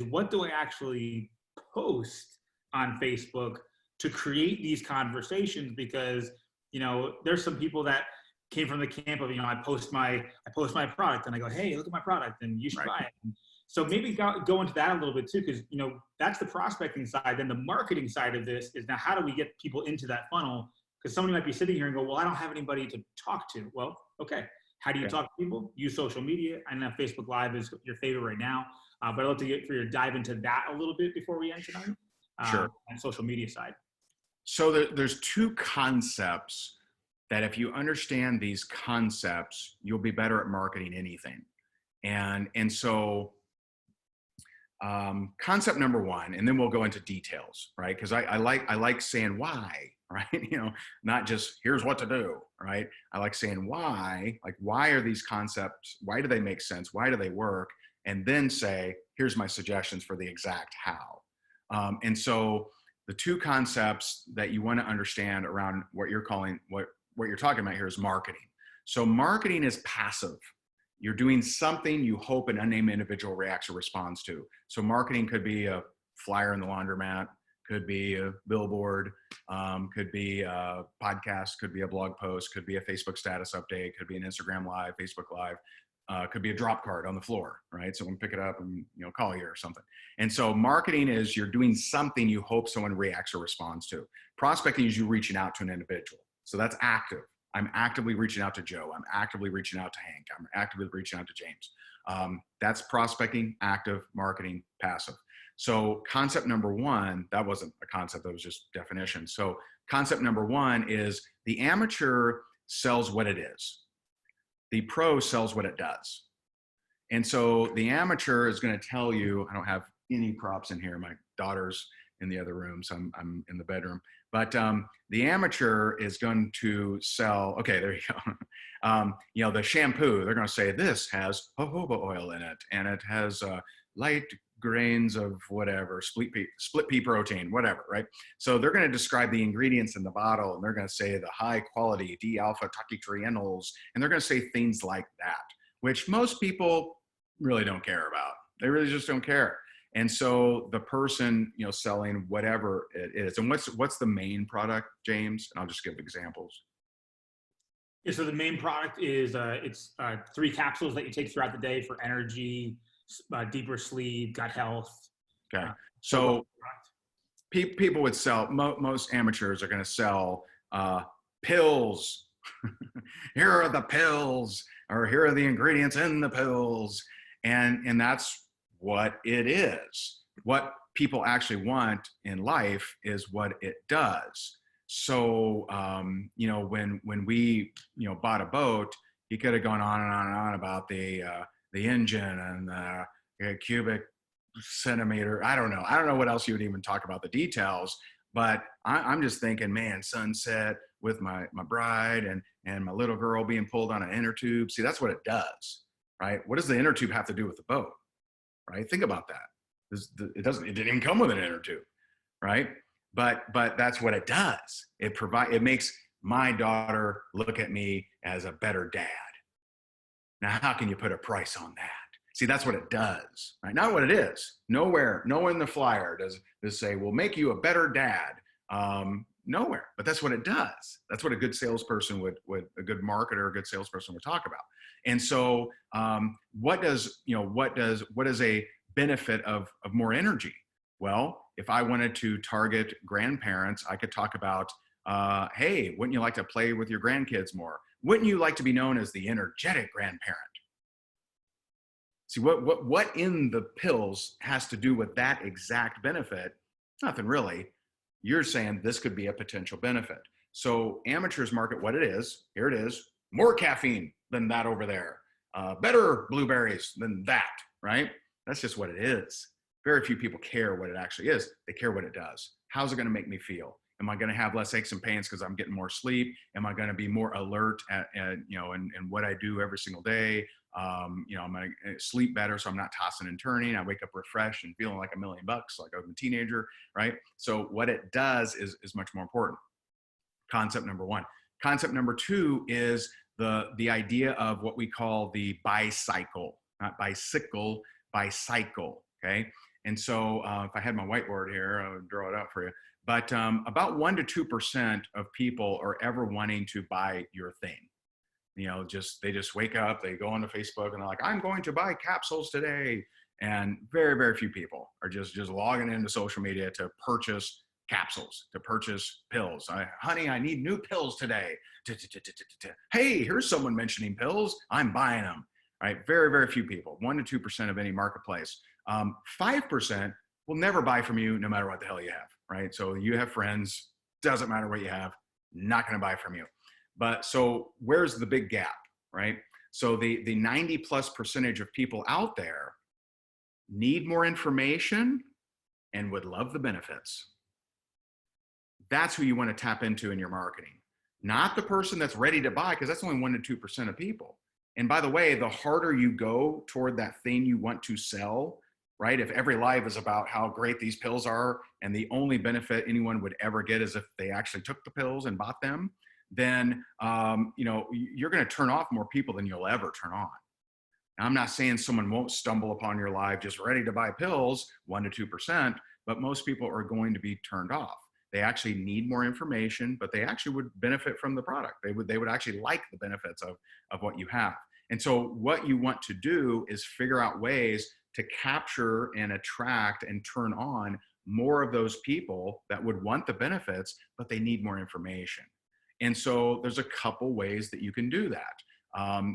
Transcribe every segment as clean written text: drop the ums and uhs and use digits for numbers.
what do I actually post on Facebook to create these conversations? Because, there's some people that came from the camp of, I post my product and I go, hey, look at my product and you should Right. buy it. And so maybe go into that a little bit too, because, that's the prospecting side. Then the marketing side of this is now how do we get people into that funnel? Because somebody might be sitting here and go, well, I don't have anybody to talk to. Well, okay. How do you Okay. talk to people? Use social media. I know Facebook Live is your favorite right now, but I'd love to get for you to dive into that a little bit before we end tonight. Sure. And social media side. So there's two concepts that if you understand these concepts, you'll be better at marketing anything. And so concept number one, and then we'll go into details, right? Because I like saying why, right? Not just here's what to do, right? I like saying why, like why are these concepts, why do they make sense? Why do they work? And then say, here's my suggestions for the exact how. And so the two concepts that you want to understand around what you're calling, what you're talking about here is marketing. So marketing is passive. You're doing something you hope an unnamed individual reacts or responds to. So marketing could be a flyer in the laundromat, could be a billboard, could be a podcast, could be a blog post, could be a Facebook status update, could be an Instagram Live, Facebook Live, could be a drop card on the floor, right? Someone pick it up and call you or something. And so marketing is you're doing something you hope someone reacts or responds to. Prospecting is you reaching out to an individual. So that's active. I'm actively reaching out to Joe. I'm actively reaching out to Hank. I'm actively reaching out to James. That's prospecting, active, marketing, passive. So concept number one, that wasn't a concept, that was just definition. So concept number one is the amateur sells what it is. The pro sells what it does. And so the amateur is going to tell you, I don't have any props in here. My daughter's in the other room, so I'm in the bedroom. But the amateur is going to sell, okay, there you go. The shampoo, they're going to say this has jojoba oil in it, and it has light grains of whatever, split pea protein, whatever, right? So they're going to describe the ingredients in the bottle, and they're going to say the high quality D-alpha tocotrienols, and they're going to say things like that, which most people really don't care about. They really just don't care. And so the person, selling whatever it is, and what's the main product, James? And I'll just give examples. Yeah, so the main product is it's 3 capsules that you take throughout the day for energy, deeper sleep, gut health. Okay, so people would sell. Most amateurs are going to sell pills. Here are the pills, or here are the ingredients in the pills, and that's what it is. What people actually want in life is what it does. So, when we, bought a boat, he could have gone on and on and on about the engine and the cubic centimeter. I don't know what else you would even talk about the details, but I'm just thinking, man, sunset with my bride and my little girl being pulled on an inner tube. See, that's what it does, right? What does the inner tube have to do with the boat? Right? Think about that. It didn't even come with an inner tube, right? But that's what it does. It makes my daughter look at me as a better dad. Now, how can you put a price on that? See, that's what it does, right? Not what it is. Nowhere in the flyer does say, we'll make you a better dad. Nowhere, but that's what it does. That's what a good salesperson a good marketer, a good salesperson would talk about. And so, what is a benefit of more energy? Well, if I wanted to target grandparents, I could talk about, hey, wouldn't you like to play with your grandkids more? Wouldn't you like to be known as the energetic grandparent? See, what in the pills has to do with that exact benefit? Nothing really. You're saying this could be a potential benefit. So amateurs market what it is. Here it is. More caffeine than that over there. Better blueberries than that, right? That's just what it is. Very few people care what it actually is. They care what it does. How's it going to make me feel? Am I going to have less aches and pains because I'm getting more sleep? Am I going to be more alert in what I do every single day? I'm going to sleep better, so I'm not tossing and turning. I wake up refreshed and feeling like $1 million, like I'm a teenager, right? So what it does is much more important. Concept number one. Concept number two is the idea of what we call the bicycle, not bicycle, bicycle, okay? And so if I had my whiteboard here, I would draw it out for you. But about 1 to 2% of people are ever wanting to buy your thing. You know, they just wake up, they go onto Facebook and they're like, I'm going to buy capsules today. And very, very few people are just logging into social media to purchase capsules, to purchase pills. Honey, I need new pills today. Hey, here's someone mentioning pills. I'm buying them. Right? Very, very few people, 1 to 2% of any marketplace. 5% will never buy from you no matter what the hell you have, right? So you have friends, doesn't matter what you have, not going to buy from you. But so where's the big gap, right? So the 90+% of people out there need more information and would love the benefits. That's who you want to tap into in your marketing, not the person that's ready to buy, because that's only 1 to 2% of people. And by the way, the harder you go toward that thing you want to sell, right? If every live is about how great these pills are and the only benefit anyone would ever get is if they actually took the pills and bought them, then you know, you're going to turn off more people than you'll ever turn on. Now, I'm not saying someone won't stumble upon your live just ready to buy pills, 1 to 2%, but most people are going to be turned off. They actually need more information, but they actually would benefit from the product. They would actually like the benefits of what you have. And so what you want to do is figure out ways to capture and attract and turn on more of those people that would want the benefits, but they need more information. And so there's a couple ways that you can do that.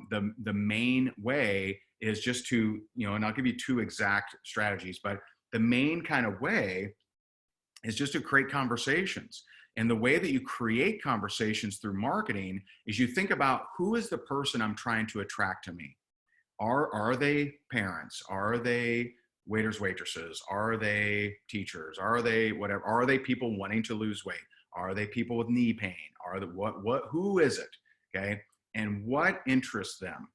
The main way is just to, you know, and I'll give you 2 exact strategies, but the main kind of way is just to create conversations. And the way that you create conversations through marketing is you think about, who is the person I'm trying to attract to me? Are they parents? Are they waiters, waitresses? Are they teachers? Are they whatever? Are they people wanting to lose weight? Are they people with knee pain? Who is it? Okay. And what interests them?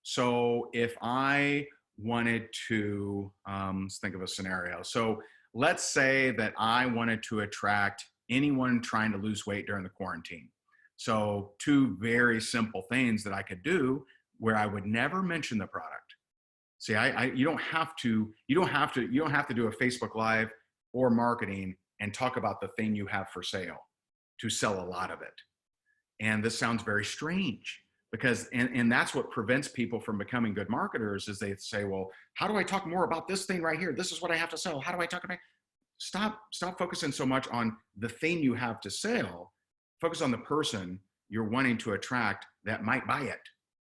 So if I wanted to, let's think of a scenario. So let's say that I wanted to attract anyone trying to lose weight during the quarantine. So 2 very simple things that I could do where I would never mention the product. See, you don't have to do a Facebook Live or marketing and talk about the thing you have for sale to sell a lot of it. And this sounds very strange because, and that's what prevents people from becoming good marketers, is they say, well, how do I talk more about this thing right here? This is what I have to sell. How do I talk about it? Stop focusing so much on the thing you have to sell. Focus on the person you're wanting to attract that might buy it.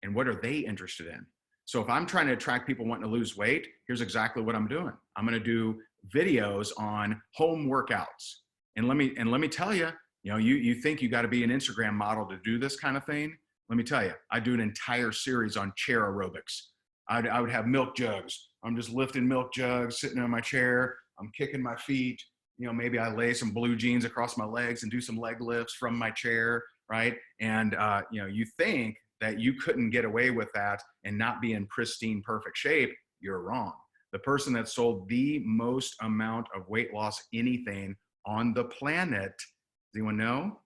And what are they interested in? So if I'm trying to attract people wanting to lose weight, here's exactly what I'm doing. I'm going to do videos on home workouts. And let me tell you, you know, you think you got to be an Instagram model to do this kind of thing. Let me tell you, I do an entire series on chair aerobics. I would have milk jugs. I'm just lifting milk jugs, sitting on my chair. I'm kicking my feet. You know, maybe I lay some blue jeans across my legs and do some leg lifts from my chair, right? And you know, you think that you couldn't get away with that and not be in pristine, perfect shape. You're wrong. The person that sold the most amount of weight loss anything on the planet, does anyone know?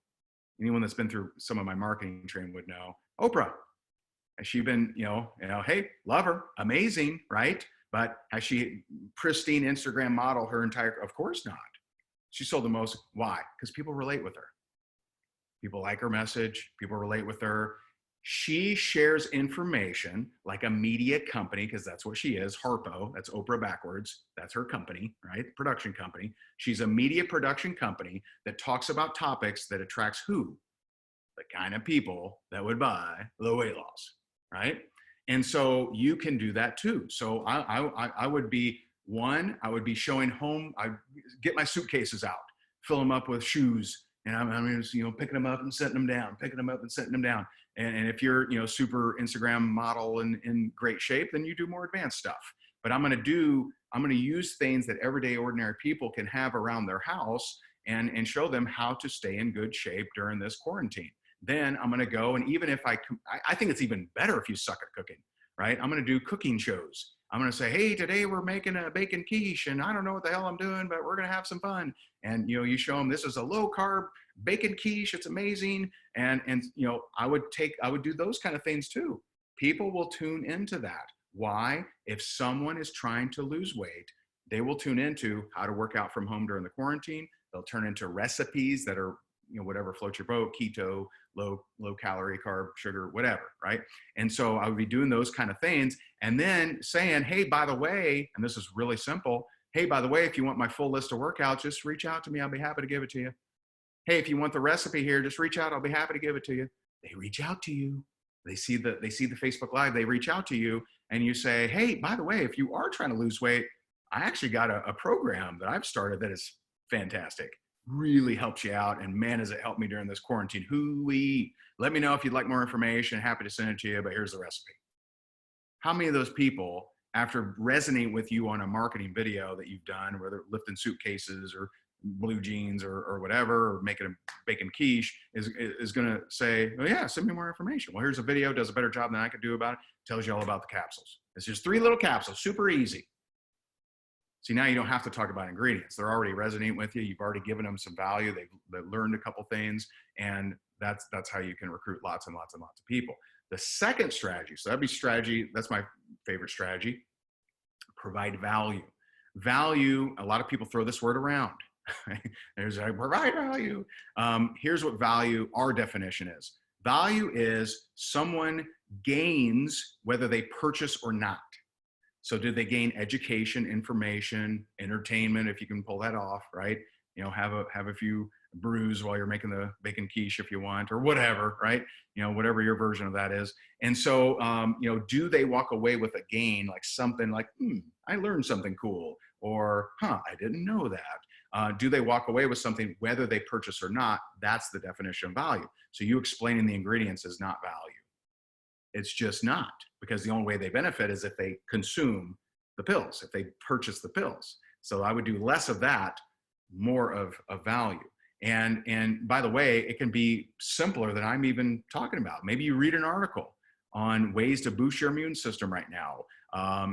Anyone that's been through some of my marketing training would know. Oprah. Has she been, you know, hey, love her, amazing, right? But has she pristine Instagram model her entire, of course not. She sold the most. Why? Because people relate with her. People like her message. People relate with her. She shares information like a media company, because that's what she is. Harpo, that's Oprah backwards. That's her company, right? Production company. She's a media production company that talks about topics that attracts who? The kind of people that would buy the weight loss, right? And so you can do that too. So I would be I would be showing home. I get my suitcases out, fill them up with shoes, and I'm just, you know, picking them up and setting them down, picking them up and setting them down. And if you're, you know, super Instagram model and in great shape, then you do more advanced stuff. But I'm going to use things that everyday ordinary people can have around their house and show them how to stay in good shape during this quarantine. Then I'm going to go, and even if I think it's even better if you suck at cooking, right? I'm going to do cooking shows. I'm going to say, hey, today we're making a bacon quiche, and I don't know what the hell I'm doing, but we're going to have some fun. And, you know, you show them this is a low carb bacon quiche. It's amazing. And, you know, I would do those kind of things too. People will tune into that. Why? If someone is trying to lose weight, they will tune into how to work out from home during the quarantine. They'll turn into recipes that are, whatever floats your boat, keto, low calorie, carb, sugar, whatever, right? And so I would be doing those kind of things, and then saying, hey, by the way, and this is really simple, hey, by the way, if you want my full list of workouts, just reach out to me. I'll be happy to give it to you. Hey, if you want the recipe here, just reach out. I'll be happy to give it to you. They reach out to you. They see the Facebook Live. They reach out to you, and you say, hey, by the way, if you are trying to lose weight, I actually got a program that I've started that is fantastic. Really helps you out. And man, has it helped me during this quarantine. Hoo-wee. Let me know if you'd like more information. Happy to send it to you, but here's the recipe. How many of those people, after resonating with you on a marketing video that you've done, whether lifting suitcases or blue jeans or whatever, or making a bacon quiche, is going to say, oh yeah, send me more information. Well, here's a video, does a better job than I could do about it, tells you all about the capsules. It's just 3 little capsules, super easy. See, now you don't have to talk about ingredients. They're already resonating with you. You've already given them some value. They've learned a couple things, and that's how you can recruit lots and lots and lots of people. The second strategy, so that'd be strategy, that's my favorite strategy, provide value. Value, a lot of people throw this word around. There's I provide value. Here's what value, our definition is. Value is someone gains whether they purchase or not. So did they gain education, information, entertainment, if you can pull that off, right? Have a few brews while you're making the bacon quiche if you want, or whatever, right? Whatever your version of that is. And so, do they walk away with a gain, like something like, I learned something cool, or, I didn't know that. Do they walk away with something, whether they purchase or not? That's the definition of value. So you explaining the ingredients is not value. It's just not, because the only way they benefit is if they consume the pills, if they purchase the pills. So I would do less of that, more of value. And by the way, it can be simpler than I'm even talking about. Maybe you read an article on ways to boost your immune system right now.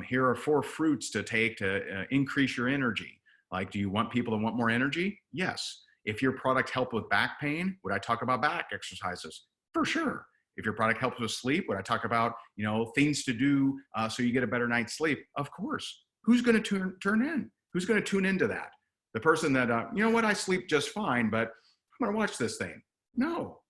Here are 4 fruits to take to increase your energy. Like, do you want people to want more energy? Yes. If your product helped with back pain, would I talk about back exercises? For sure. If your product helps with sleep, would I talk about, things to do so you get a better night's sleep? Of course. Who's going to turn in? Who's going to tune into that? The person that, I sleep just fine, but I'm going to watch this thing. No,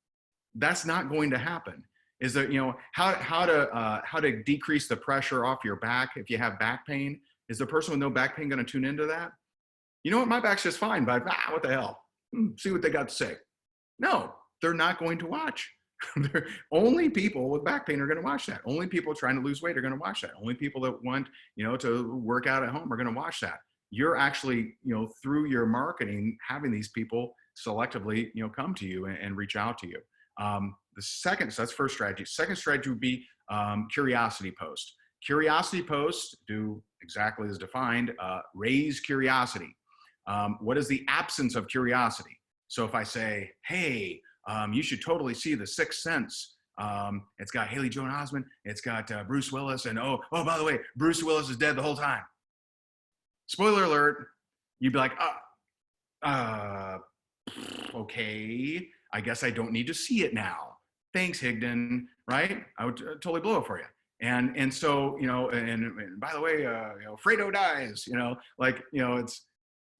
that's not going to happen. Is that, how to decrease the pressure off your back if you have back pain? Is the person with no back pain going to tune into that? You know what? My back's just fine, but what the hell? See what they got to say. No, they're not going to watch. Only people with back pain are going to watch that. Only people trying to lose weight are going to watch that. Only people that want, to work out at home are going to watch that. You're actually, through your marketing, having these people selectively, come to you and reach out to you. The second, so that's first strategy. Second strategy would be curiosity post. Curiosity posts do exactly as defined, raise curiosity. What is the absence of curiosity? So if I say, hey, you should totally see The Sixth Sense. It's got Haley Joel Osment. It's got Bruce Willis. And oh, by the way, Bruce Willis is dead the whole time. Spoiler alert. You'd be like, okay, I guess I don't need to see it now. Thanks, Higdon, right? I would totally blow it for you. And so, and by the way, Fredo dies, it's,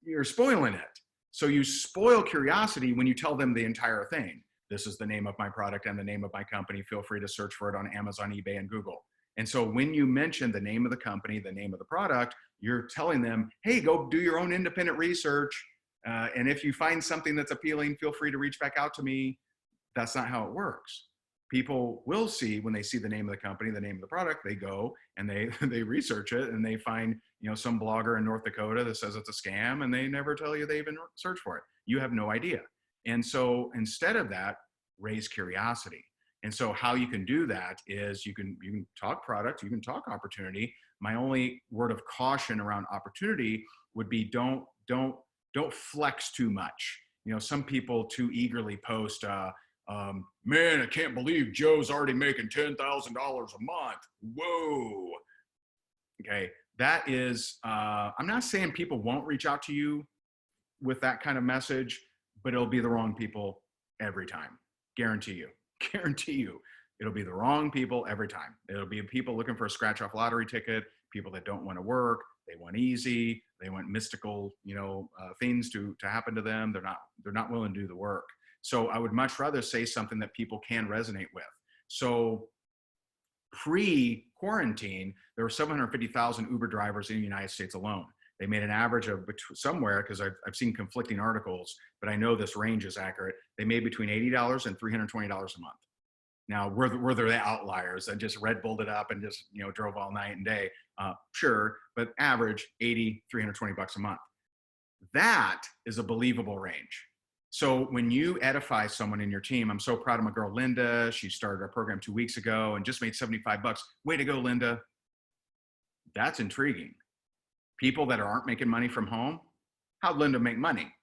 you're spoiling it. So you spoil curiosity when you tell them the entire thing. This is the name of my product and the name of my company. Feel free to search for it on Amazon, eBay, and Google. And so when you mention the name of the company, the name of the product, you're telling them, hey, go do your own independent research. And if you find something that's appealing, feel free to reach back out to me. That's not how it works. People will see, when they see the name of the company, the name of the product, they go and they research it, and they find, some blogger in North Dakota that says it's a scam, and they never tell you they even searched for it. You have no idea. And so instead of that, raise curiosity. And so how you can do that is you can talk product, you can talk opportunity. My only word of caution around opportunity would be don't flex too much. Some people too eagerly post, man, I can't believe Joe's already making $10,000 a month. Whoa. Okay. That is, I'm not saying people won't reach out to you with that kind of message, but it'll be the wrong people every time. Guarantee you. It'll be the wrong people every time. It'll be people looking for a scratch off lottery ticket, people that don't want to work, They want easy. They want mystical, things to happen to them. They're not willing to do the work. So I would much rather say something that people can resonate with. So pre-quarantine, there were 750,000 Uber drivers in the United States alone. They made an average of somewhere, because I've seen conflicting articles, but I know this range is accurate. They made between $80 and $320 a month. Now, were there the outliers that just Red Bulled it up and just drove all night and day? Sure, but average 80, $320 a month. That is a believable range. So when you edify someone in your team, I'm so proud of my girl, Linda. She started our program 2 weeks ago and just made $75. Way to go, Linda. That's intriguing. People that aren't making money from home, how'd Linda make money?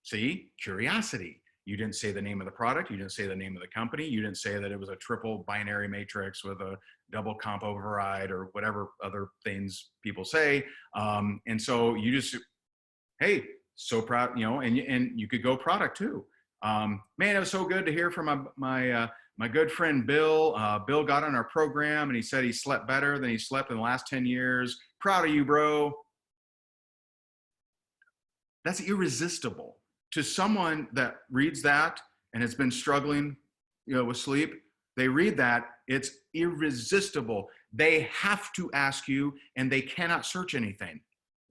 See, curiosity. You didn't say the name of the product. You didn't say the name of the company. You didn't say that it was a triple binary matrix with a double comp override or whatever other things people say. And so you just, hey, so proud, and you could go product too. Man, it was so good to hear from my good friend, Bill. Bill got on our program and he said he slept better than he slept in the last 10 years. Proud of you, bro. That's irresistible. To someone that reads that and has been struggling, with sleep, they read that, it's irresistible. They have to ask you, and they cannot search anything.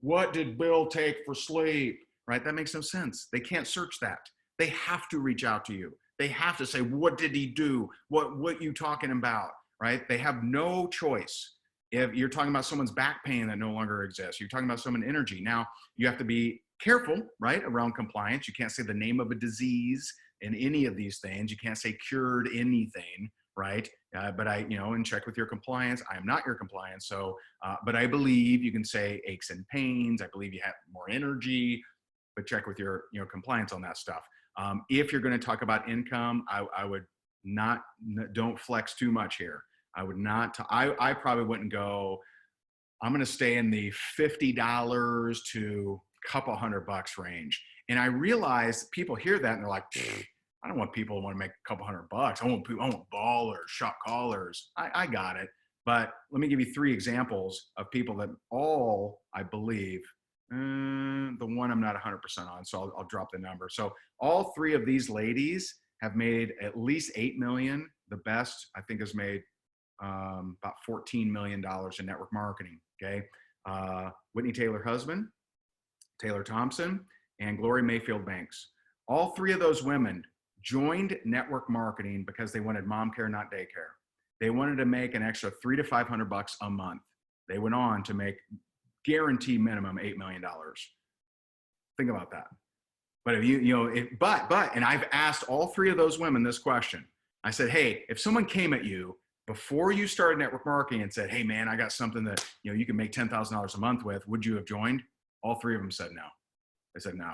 What did Bill take for sleep? Right? That makes no sense. They can't search that. They have to reach out to you. They have to say, what did he do? What you talking about? Right? They have no choice. If you're talking about someone's back pain that no longer exists, you're talking about someone's energy. Now, you have to be careful, right, around compliance. You can't say the name of a disease in any of these things. You can't say cured anything, right? But and check with your compliance. I am not your compliance. So, but I believe you can say aches and pains. I believe you have more energy, but check with your, compliance on that stuff. If you're going to talk about income, I would not, don't flex too much here. I would not, I probably wouldn't go, I'm going to stay in the $50 to couple $100 range. And I realize people hear that and they're like, I don't want people who want to make a couple $100. I want ballers, shot callers. I got it. But let me give you 3 examples of people that all, I believe, the one I'm not 100% on, so I'll drop the number. So all 3 of these ladies have made at least 8 million. The best, I think, has made about $14 million in network marketing. Okay. Whitney Taylor husband, Taylor Thompson, and Glory Mayfield Banks. All 3 of those women joined network marketing because they wanted mom care, not daycare. They wanted to make an extra $300 to $500 a month. They went on to make guaranteed minimum $8 million. Think about that. But if and I've asked all 3 of those women this question. I said, hey, if someone came at you before you started network marketing and said, hey man, I got something that, you can make $10,000 a month with, would you have joined? All 3 of them said no. They said, no,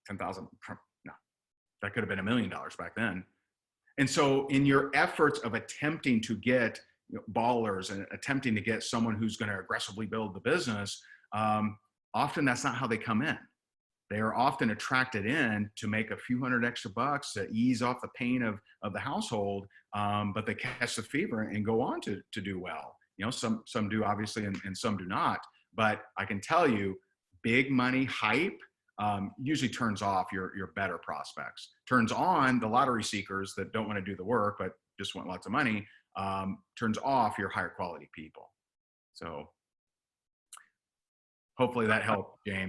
10,000, no. That could have been $1 million back then. And so in your efforts of attempting to get ballers and attempting to get someone who's going to aggressively build the business, often that's not how they come in. They are often attracted in to make a few hundred extra bucks to ease off the pain of the household, but they catch the fever and go on to do well. Some do obviously, and some do not. But I can tell you, big money hype usually turns off your better prospects. Turns on the lottery seekers that don't want to do the work but just want lots of money. Turns off your higher quality people. So hopefully that helped, James.